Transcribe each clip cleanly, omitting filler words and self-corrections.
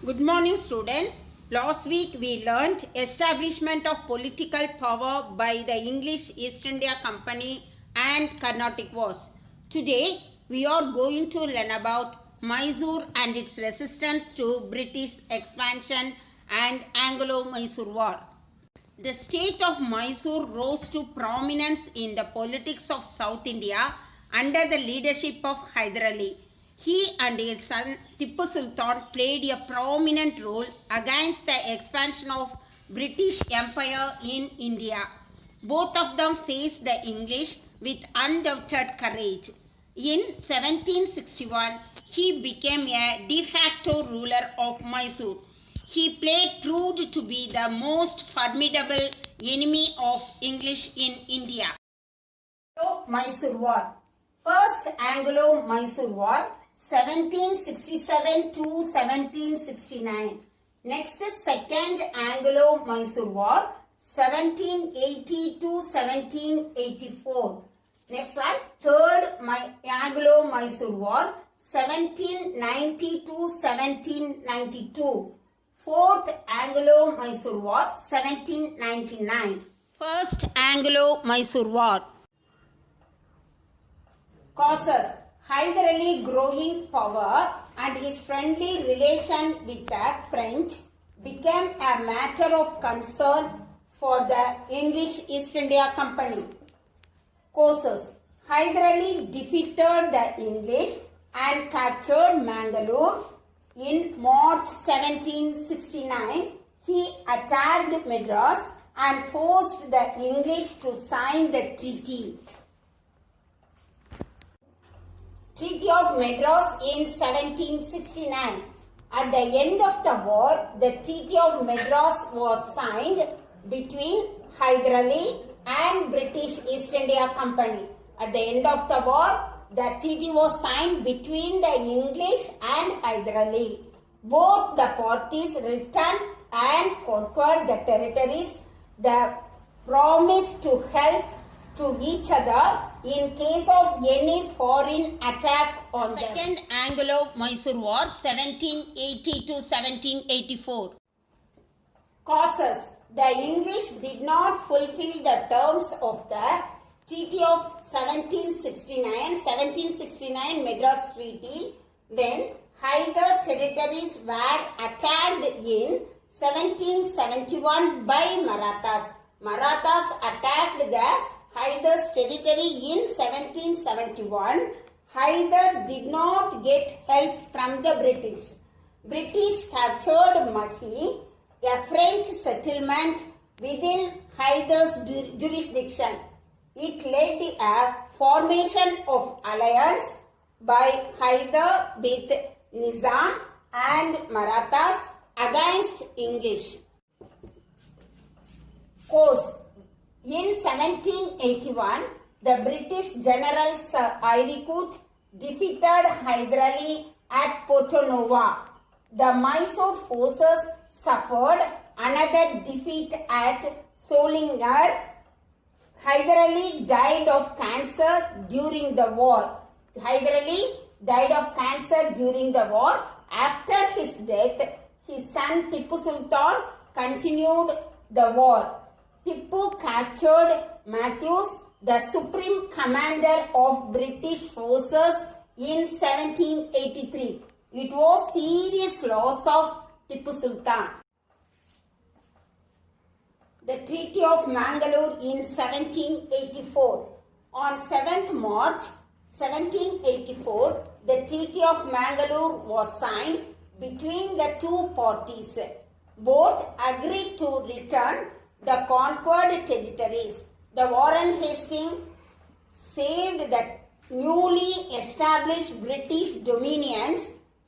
Good morning, students. Last week we learned establishment of political power by the English East India Company and Carnatic Wars. Today we are going to learn about Mysore and its resistance to British expansion and Anglo-Mysore War. The state of Mysore rose to prominence in the politics of South India under the leadership of Hyder Ali. He and his son Tipu Sultan played a prominent role against the expansion of British Empire in India. Both of them faced the English with undoubted courage. In 1761, he became a de facto ruler of Mysore. He proved to be the most formidable enemy of English in India. Anglo-Mysore War. First Anglo-Mysore War, 1767 to 1769. Next, Second Anglo-Mysore War, 1780 to 1784. Next one, Third Anglo-Mysore War, 1790 to 1792. Fourth Anglo-Mysore War, 1799. First Anglo-Mysore War. Causes: Hyder Ali growing power and his friendly relation with the French became a matter of concern for the English East India Company. Causes: Hyder Ali defeated the English and captured Mangalore. In March 1769, he attacked Madras and forced the English to sign the treaty. Treaty of Madras in 1769. At the end of the war, the Treaty of Madras was signed between Hyder Ali and British East India Company. At the end of the war, the treaty was signed between the English and Hyder Ali. Both the parties returned and conquered the territories. They promised to help to each other in case of any foreign attack on them. Second Anglo-Mysore War, 1780 to 1784. Causes: the English did not fulfill the terms of the Treaty of 1769 Madras Treaty when Hyder territories were attacked in 1771 by Marathas. Marathas attacked the Hyder's territory in 1771. Hyder did not get help from the British. British captured Mahi, a French settlement within Hyder's jurisdiction. It led a formation of alliance by Hyder with Nizam and Marathas against English. Course: in 1781, the British General Sir Iricut defeated Hyder Ali at Porto Novo. The Mysore forces suffered another defeat at Solinger. Hyder Ali died of cancer during the war. After his death, his son Tipu Sultan continued the war. Tipu captured Matthews, the supreme commander of British forces, in 1783. It was serious loss of Tipu Sultan. The Treaty of Mangalore in 1784. On 7th March 1784, the Treaty of Mangalore was signed between the two parties. Both agreed to return the conquered territories. The Warren Hastings saved the newly established British dominions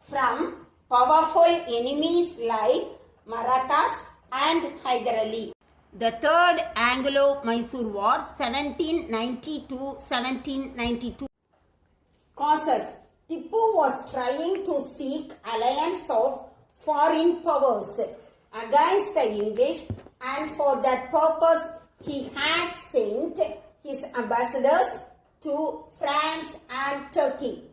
from powerful enemies like Marathas and Hyder Ali. The Third Anglo-Mysore War, 1790 to 1792. Causes: Tipu was trying to seek alliance of foreign powers against the English, and for that purpose he had sent his ambassadors to France and Turkey.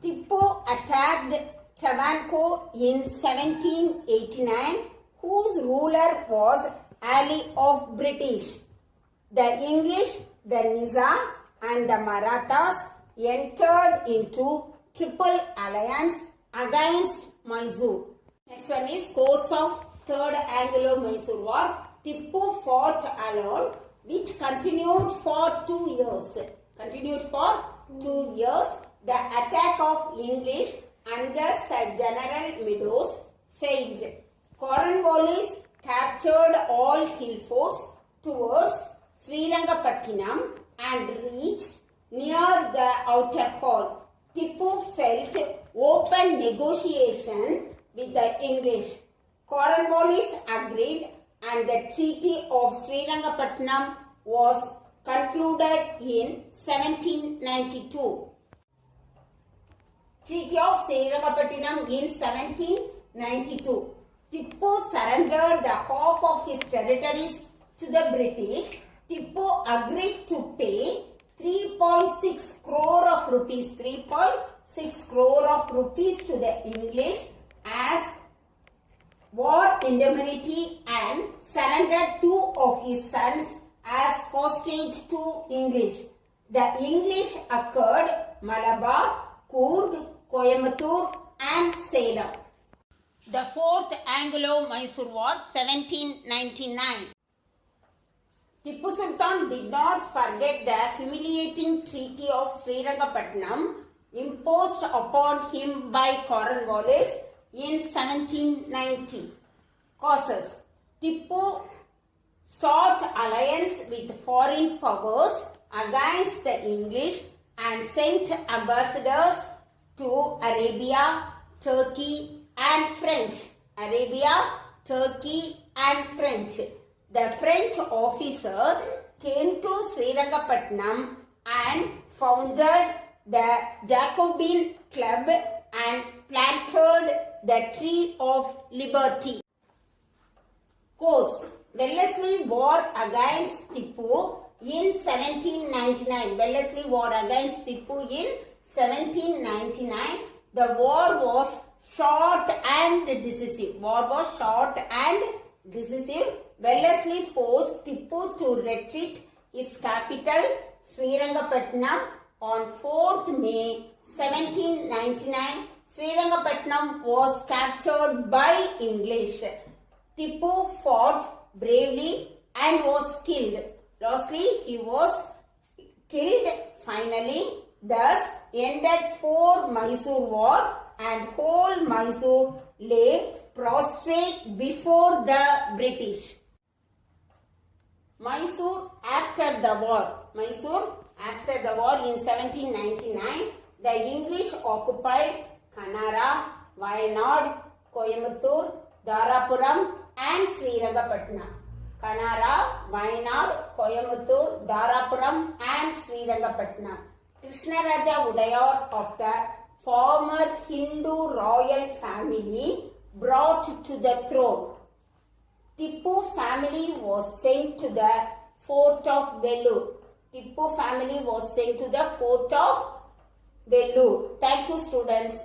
Tipu attacked Travancore in 1789, whose ruler was Ali of British. The English, the Nizam and the Marathas entered into triple alliance against Mysore. Next one is course of Third Anglo-Mysore War. Tippu fought alone, which continued for 2 years. The attack of English under Sir General Meadows failed. Cornwallis captured all hill forts towards Srirangapattinam and reached near the outer hall. Tippu felt open negotiation with the English. Cornwallis agreed and the Treaty of Srirangapattinam was concluded in 1792. Treaty of Srirangapattinam in 1792. Tippu surrendered the half of his territories to the British. Tippu agreed to pay 3.6 crore of rupees to the English as war indemnity and surrendered 2 of his sons as hostage to English. The English occurred Malabar, Coorg, Coimbatore and Salem. The Fourth Anglo-Mysore War, 1799. Tippu Sultan did not forget the humiliating Treaty of Srirangapattinam imposed upon him by Cornwallis in 1790. Causes. Tippu sought alliance with foreign powers against the English and sent ambassadors to Arabia, Turkey and French. The French officers came to Srirangapattinam and founded the Jacobin Club and planted the Tree of Liberty. Course. Wellesley War against Tippu in 1799. The war was short and decisive. Wellesley forced Tippu to retreat his capital Srirangapattinam on 4th May 1799. Srirangapattinam was captured by English. Tippu fought bravely and was killed. Lastly, he was killed finally. Thus ended 4 Mysore War and whole Mysore lay prostrate before the British. Mysore after the war in 1799, the English occupied Kanara, Wayanad, Coimbatore, Darapuram and Srirangapatna. Krishnaraja Udayar of the former Hindu royal family brought to the throne. Tippu family was sent to the fort of Vellore. Thank you, students.